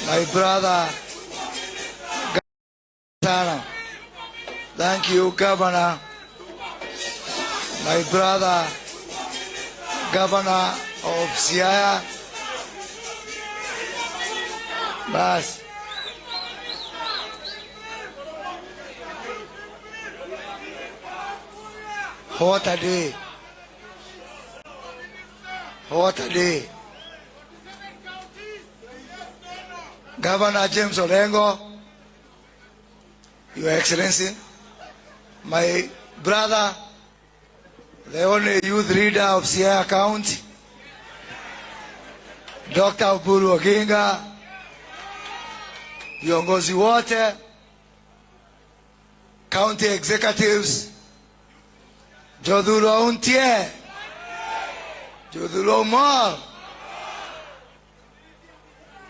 my brother, Governor. Thank you, Governor. My brother, Governor of Siaya. Bas. What a day. What a day. Governor James Orengo, Your Excellency, my brother, the only youth leader of Siaya County, Dr. Buru Oginga, viongozi wote, county executives, Jodhulo Untie, Jodhulo Mall,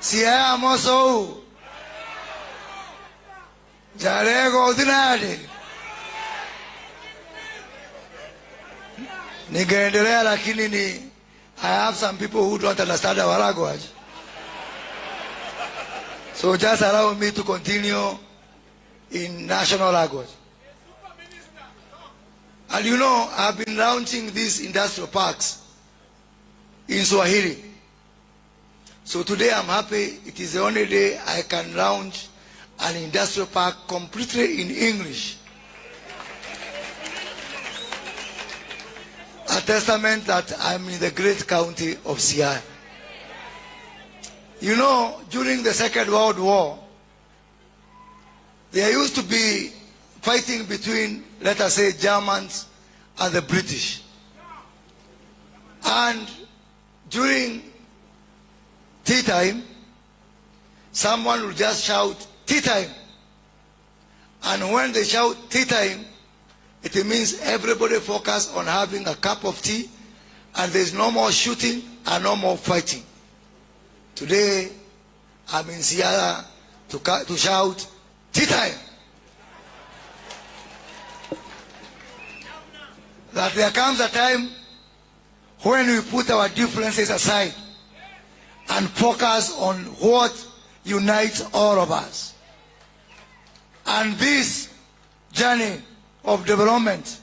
Siaya Moso, Jarego Dinadi, Ningeendelea lakini I have some people who don't understand our language. So just allow me to continue in national language. And you know, I've been launching these industrial parks in Swahili. So today I'm happy it is the only day I can launch an industrial park completely in English. A testament that I'm in the great county of Siaya. You know, during the Second World War, there used to be fighting between, let us say, Germans and the British. And during tea time, someone will just shout, tea time. And when they shout tea time, it means everybody focus on having a cup of tea, and there's no more shooting and no more fighting. Today, I'm in Siaya to shout, tea time. That there comes a time when we put our differences aside and focus on what unites all of us. And this journey of development